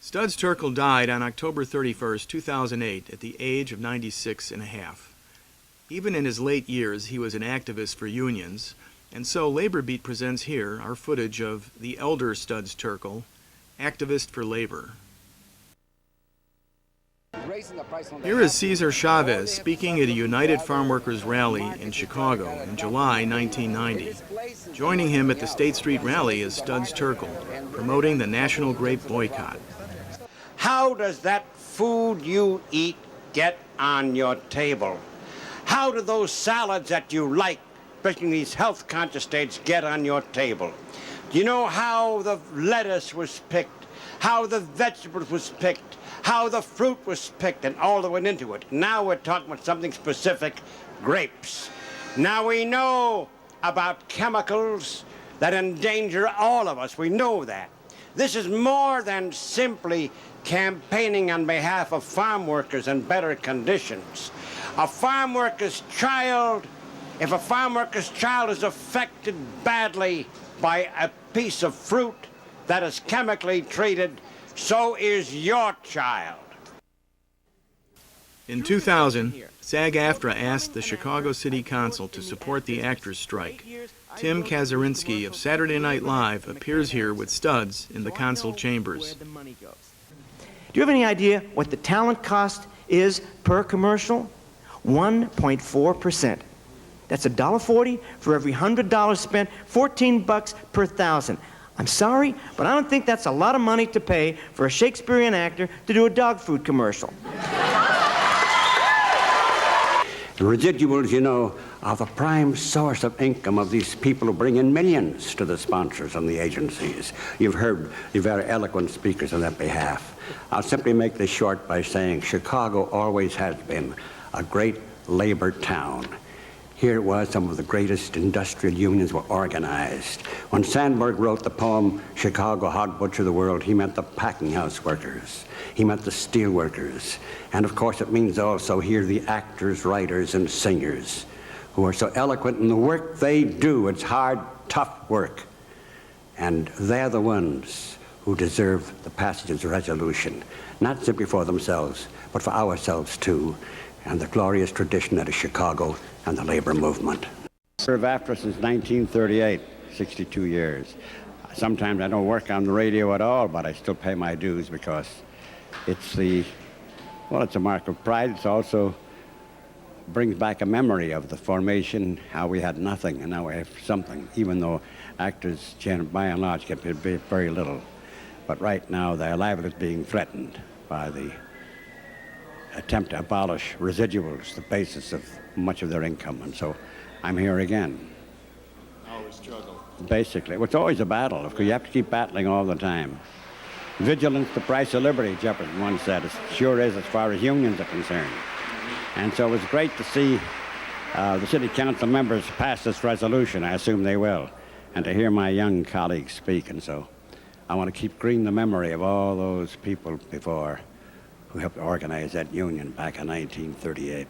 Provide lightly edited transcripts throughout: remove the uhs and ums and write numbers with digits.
Studs Terkel died on October 31, 2008, at the age of 96 and a half. Even in his late years, he was an activist for unions, and so Labor Beat presents here our footage of the elder Studs Terkel, activist for labor. Here is Cesar Chavez speaking at a United Farm Workers rally in Chicago in July 1990. Joining him at the State Street rally is Studs Terkel, promoting the national grape boycott. How does that food you eat get on your table? How do those salads that you like, especially in these health-conscious states, get on your table? Do you know how the lettuce was picked, how the vegetables was picked, how the fruit was picked, and all that went into it? Now we're talking about something specific, grapes. Now we know about chemicals that endanger all of us. We know that. This is more than simply campaigning on behalf of farm workers and better conditions. A farm worker's child, if a farm worker's child is affected badly by a piece of fruit that is chemically treated, so is your child. In 2000, SAG-AFTRA asked the Chicago City Council to support the actors' strike. Tim Kazurinsky of Saturday Night Live appears here with Studs in the council chambers. Do you have any idea what the talent cost is per commercial? 1.4%. That's $1.40 for every $100 spent, $14 per thousand. I'm sorry, but I don't think that's a lot of money to pay for a Shakespearean actor to do a dog food commercial. The residuals, you know, are the prime source of income of these people who bring in millions to the sponsors and the agencies. You've heard the very eloquent speakers on that behalf. I'll simply make this short by saying Chicago always has been a great labor town. Here it was some of the greatest industrial unions were organized. When Sandburg wrote the poem, Chicago, Hog Butcher of the World, he meant the packing house workers. He meant the steel workers. And of course it means also here the actors, writers, and singers who are so eloquent in the work they do. It's hard, tough work. And they're the ones who deserve the passage of the resolution, not simply for themselves, but for ourselves too, and the glorious tradition that is Chicago and the labor movement. I served AFTRA since 1938, 62 years. Sometimes I don't work on the radio at all, but I still pay my dues because it's it's a mark of pride. It also brings back a memory of the formation, how we had nothing and now we have something, even though actors, by and large, get paid very little. But right now, their livelihood is being threatened by the attempt to abolish residuals, the basis of much of their income. And so I'm here again. Always struggle. Basically. It's always a battle. You have to keep battling all the time. Vigilance, the price of liberty, Jefferson once said. It sure is as far as unions are concerned. And so it was great to see the city council members pass this resolution. I assume they will. And to hear my young colleagues speak. And so I want to keep green the memory of all those people before who helped organize that union back in 1938.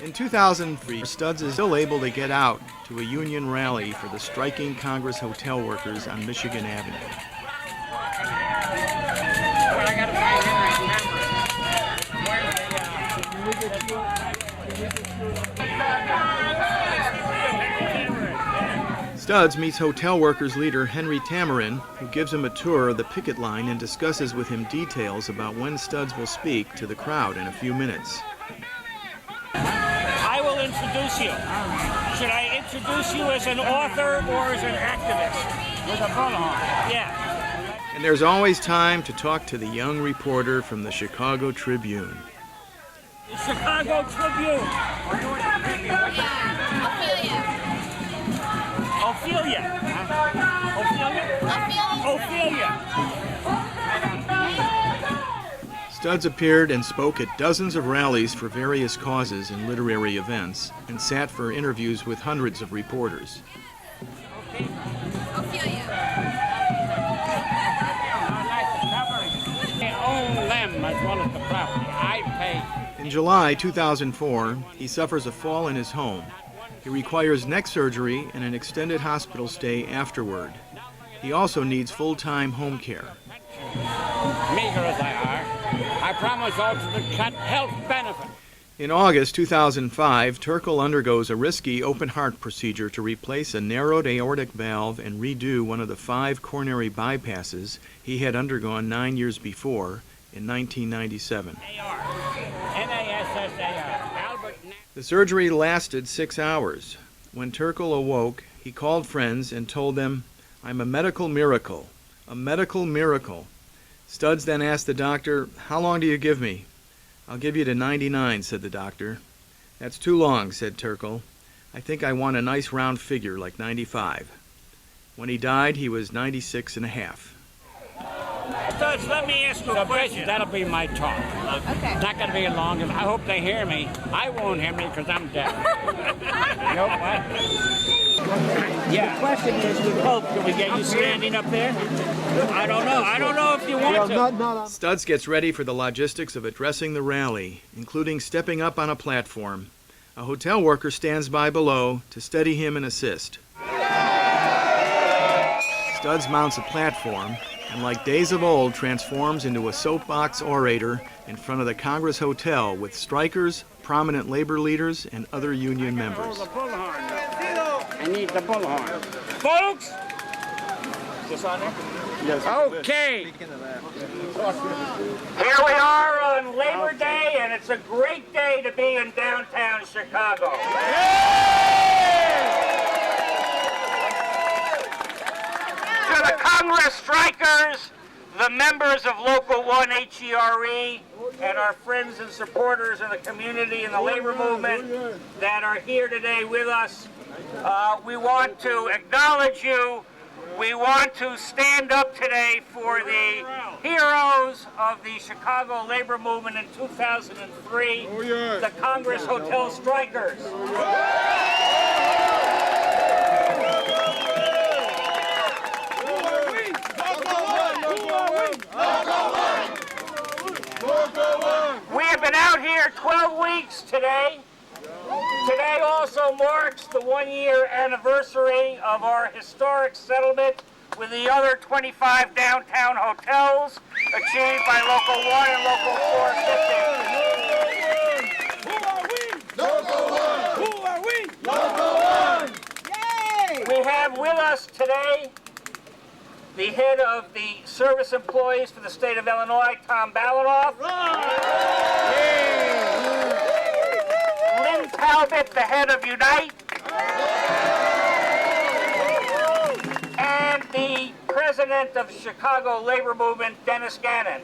In 2003, Studs is still able to get out to a union rally for the striking Congress hotel workers on Michigan Avenue. Studs meets hotel workers leader Henry Tamarin, who gives him a tour of the picket line and discusses with him details about when Studs will speak to the crowd in a few minutes. I will introduce you. Should I introduce you as an author or as an activist? With a bullhorn. Yeah. And there's always time to talk to the young reporter from the Chicago Tribune. The Chicago Tribune. Ophelia. Ophelia. Studs appeared and spoke at dozens of rallies for various causes and literary events, and sat for interviews with hundreds of reporters. In July 2004, he suffers a fall in his home. He requires neck surgery and an extended hospital stay afterward. He also needs full-time home care. meager as they are, I promise also to cut health benefits. In August 2005, Terkel undergoes a risky open-heart procedure to replace a narrowed aortic valve and redo one of the 5 coronary bypasses he had undergone 9 years before in 1997. The surgery lasted 6 hours. When Terkel awoke, he called friends and told them, "I'm a medical miracle, a medical miracle." Studs then asked the doctor, "How long do you give me?" "I'll give you to 99, said the doctor. "That's too long," said Terkel. "I think I want a nice round figure like 95. When he died, he was 96 and a half. Studs, let me ask you a question. That'll be my talk. Okay. It's not going to be long. I hope they hear me. I won't hear me because I'm deaf. Nope, what? Yeah. The question is, we hope, can we get you standing up there? I don't know. I don't know if you want to. Studs gets ready for the logistics of addressing the rally, including stepping up on a platform. A hotel worker stands by below to steady him and assist. Studs mounts a platform and, like days of old, transforms into a soapbox orator in front of the Congress Hotel with strikers, prominent labor leaders, and other union members. The bullhorn. I need the bullhorn. Folks! Is this on there? Okay. Here we are on Labor Day, and it's a great day to be in downtown Chicago. To the Congress strikers, the members of Local 1 HERE, and our friends and supporters in the community and the labor movement that are here today with us, we want to acknowledge you. We want to stand up today for the heroes of the Chicago labor movement in 2003, the Congress Hotel strikers. We have been out here 12 weeks today. Today also marks the 1-year anniversary of our historic settlement with the other 25 downtown hotels achieved by Local 1 and Local 450. Who are we? Local 1! Who are we? Local 1! Yay! We have with us today the head of the service employees for the state of Illinois, Tom Balanoff. Lynn Talbot, the head of Unite. And the president of Chicago Labor Movement, Dennis Gannon.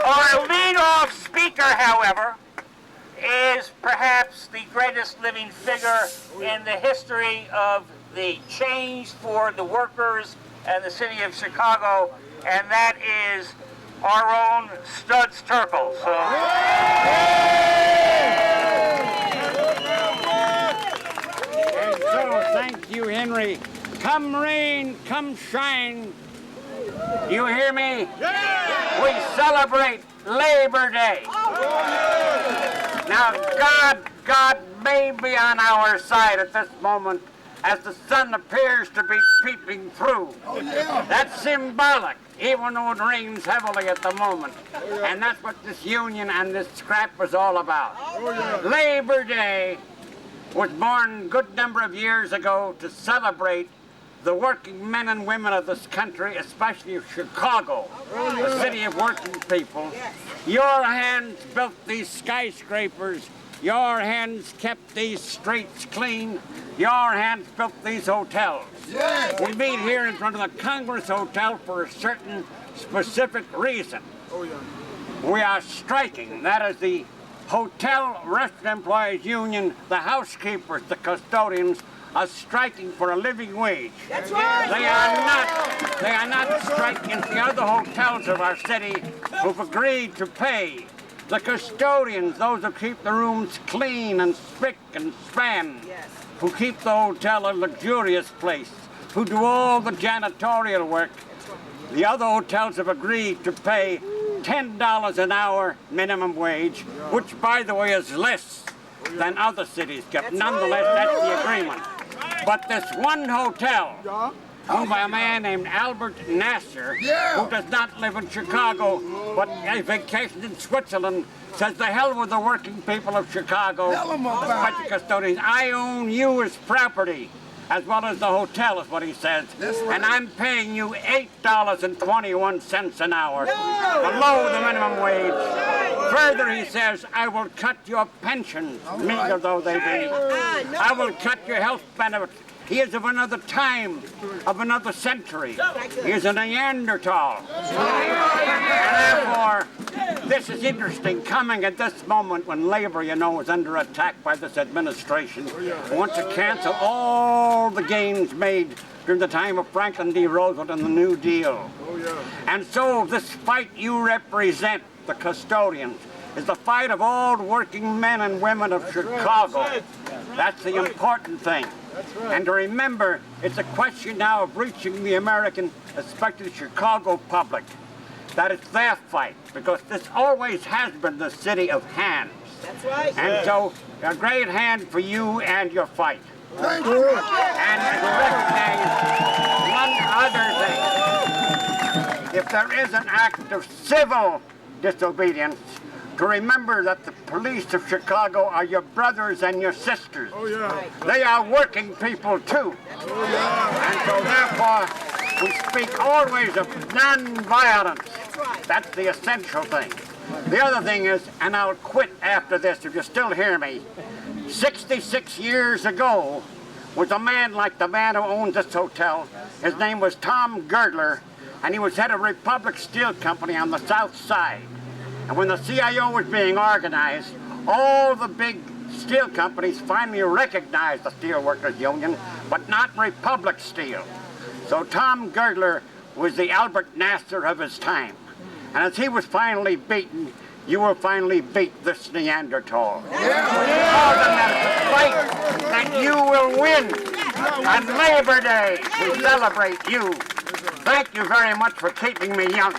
Our lead-off speaker, however, is perhaps the greatest living figure in the history of the change for the workers and the city of Chicago, and that is our own Studs Terkel. And so, thank you, Henry. Come rain, come shine. You hear me? Yeah! We celebrate Labor Day. Now, God may be on our side at this moment as the sun appears to be peeping through. That's symbolic, even though it rains heavily at the moment. And that's what this union and this scrap was all about. Labor Day was born a good number of years ago to celebrate the working men and women of this country, especially of Chicago, the city of working people. Your hands built these skyscrapers. Your hands kept these streets clean. Your hands built these hotels. We meet here in front of the Congress Hotel for a certain specific reason. We are striking. That is the Hotel Restaurant Employees Union, the housekeepers, the custodians, are striking for a living wage. That's right. They are not striking the other hotels of our city who've agreed to pay. The custodians, those who keep the rooms clean and spick and span, who keep the hotel a luxurious place, who do all the janitorial work. The other hotels have agreed to pay $10 an hour minimum wage, which, by the way, is less than other cities get. Nonetheless, that's the agreement. But this one hotel owned by a man named Albert Nasser, who does not live in Chicago, but a vacation in Switzerland, says the hell with the working people of Chicago, the custodians. I own you as property, as well as the hotel, is what he says. And I'm paying you $8.21 an hour, below the minimum wage. Further, he says, I will cut your pensions, meager though they be. I will cut your health benefits. He is of another time, of another century. He is a Neanderthal. And therefore, this is interesting, coming at this moment when labor, you know, is under attack by this administration, who wants to cancel all the gains made during the time of Franklin D. Roosevelt and the New Deal. And so this fight you represent, the custodians, is the fight of all working men and women of Chicago. That's the important thing. And to remember, it's a question now of reaching the American, especially the Chicago public, that it's their fight, because this always has been the city of hands. That's right. And so, a great hand for you and your fight. Thank you. And to recognize one other thing. If there is an act of civil disobedience, to remember that the police of Chicago are your brothers and your sisters. They are working people too. And so therefore, we speak always of non-violence. That's the essential thing. The other thing is, and I'll quit after this if you still hear me, 66 years ago was a man like the man who owns this hotel. His name was Tom Girdler, and he was head of Republic Steel Company on the South Side. And when the CIO was being organized, all the big steel companies finally recognized the Steelworkers Union, but not Republic Steel. So Tom Girdler was the Albert Nasser of his time. And as he was finally beaten, you will finally beat this Neanderthal. Tell them that it's a fight that you will win. On Labor Day, we celebrate you. Thank you very much for keeping me young.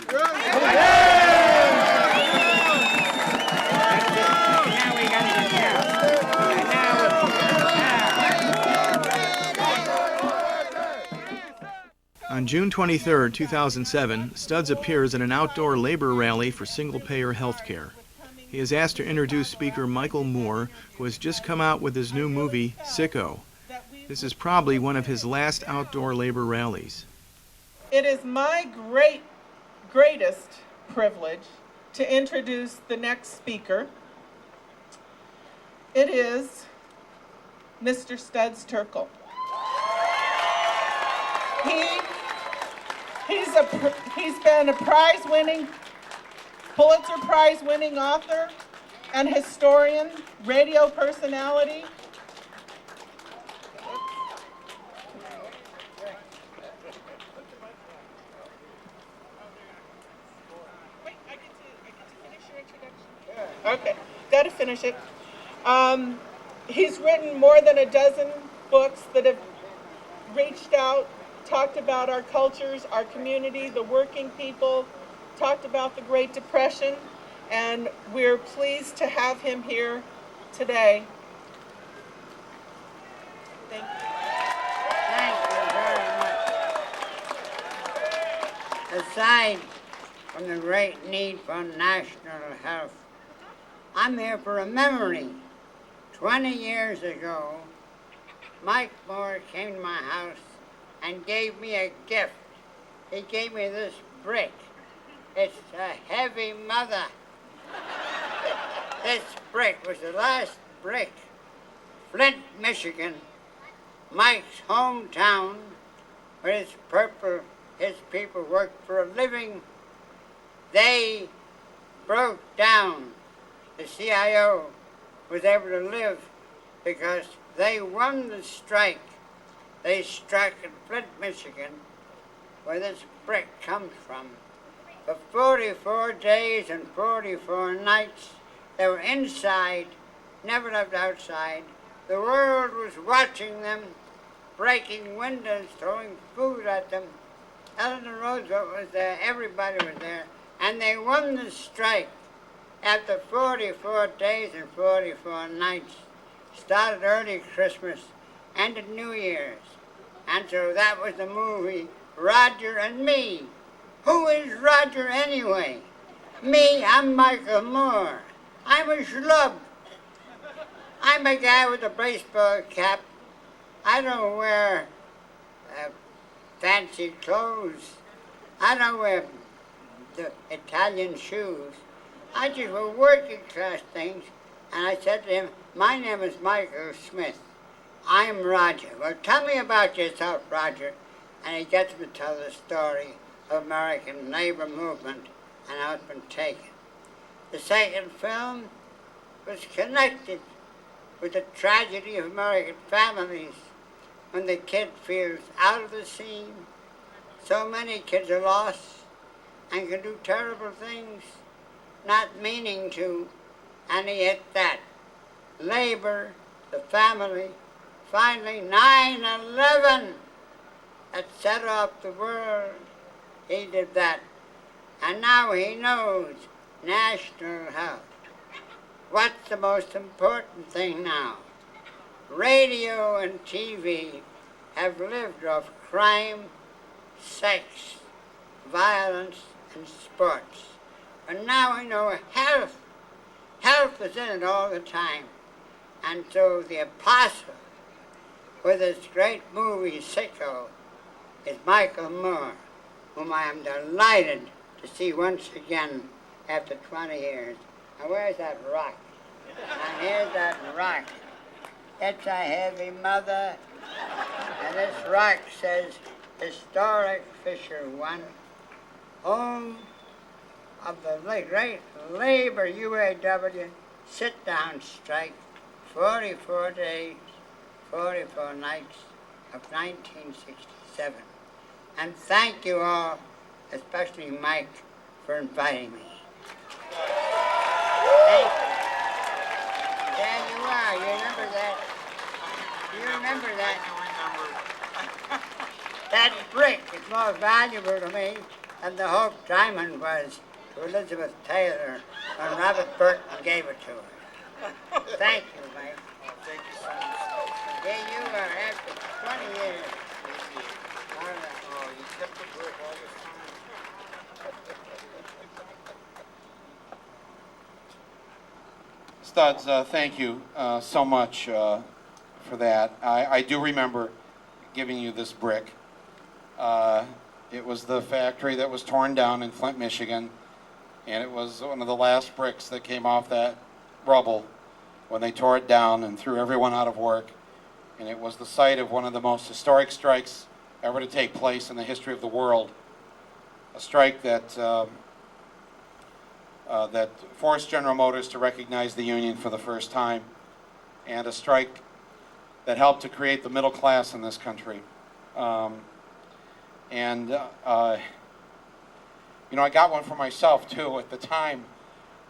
On June 23, 2007, Studs appears at an outdoor labor rally for single-payer health care. He is asked to introduce Speaker Michael Moore, who has just come out with his new movie, Sicko. This is probably one of his last outdoor labor rallies. It is my greatest privilege to introduce the next speaker. It is Mr. Studs Terkel. He's been a prize-winning, Pulitzer Prize-winning author and historian, radio personality. Wait, I get to finish your introduction? Okay, got to finish it. He's written more than a dozen books that have reached out, talked about our cultures, our community, the working people, talked about the Great Depression, and we're pleased to have him here today. Thank you. Thank you very much. Aside from the great need for national health, I'm here for a memory. 20 years ago, Mike Moore came to my house and gave me a gift. He gave me this brick. It's a heavy mother. This brick was the last brick. Flint, Michigan, Mike's hometown, where his people worked for a living. They broke down. The CIO was able to live because they won the strike. They struck in Flint, Michigan, where this brick comes from. For 44 days and 44 nights, they were inside, never left outside. The world was watching them, breaking windows, throwing food at them. Eleanor Roosevelt was there, everybody was there, and they won the strike. After 44 days and 44 nights, started early Christmas, ended New Year's. And so that was the movie Roger and Me. Who is Roger anyway? Me, I'm Michael Moore. I'm a schlub. I'm a guy with a baseball cap. I don't wear fancy clothes. I don't wear the Italian shoes. I just wear working class things. And I said to him, my name is Michael Smith. I'm Roger. Well, tell me about yourself, Roger. And he gets me to tell the story of American labor movement and how it's been taken. The second film was connected with the tragedy of American families when the kid feels out of the scene. So many kids are lost and can do terrible things, not meaning to, and he hit that. Labor, the family, finally 9/11 that set off the world. He did that. And now he knows national health. What's the most important thing now? Radio and TV have lived off crime, sex, violence, and sports. And now we know health. Health is in it all the time. And so the apostle with his great movie, Sicko, is Michael Moore, whom I am delighted to see once again after 20 years. Now where's that rock? And here's that rock. It's a heavy mother. And this rock says, Historic Fisher 1, home of the great labor UAW sit-down strike, 44 days, 44 nights of 1967. And thank you all, especially Mike, for inviting me. Thank you. There you are. You remember that? You remember that? That brick is more valuable to me than the Hope Diamond was to Elizabeth Taylor when Robert Burton gave it to her. Thank you, Mike. Thank you so much. Here you are after 20 years. All right. Oh, you kept the brick all this time. Studs, thank you so much for that. I do remember giving you this brick. It was the factory that was torn down in Flint, Michigan, and it was one of the last bricks that came off that rubble when they tore it down and threw everyone out of work. And it was the site of one of the most historic strikes ever to take place in the history of the world. A strike that that forced General Motors to recognize the union for the first time, and a strike that helped to create the middle class in this country. You know, I got one for myself too at the time,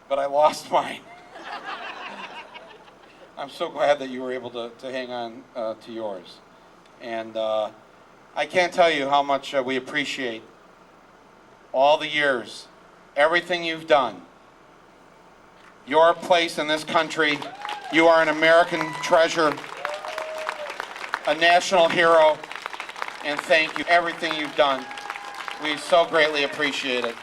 but I lost mine. I'm so glad that you were able to hang on to yours. And I can't tell you how much we appreciate all the years, everything you've done. Your place in this country, you are an American treasure, a national hero, and thank you for everything you've done. We so greatly appreciate it.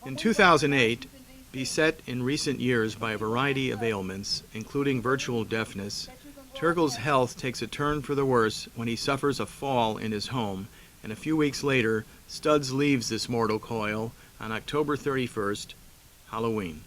In 2008, beset in recent years by a variety of ailments, including virtual deafness, Terkel's health takes a turn for the worse when he suffers a fall in his home, and a few weeks later, Studs leaves this mortal coil on October 31st, Halloween.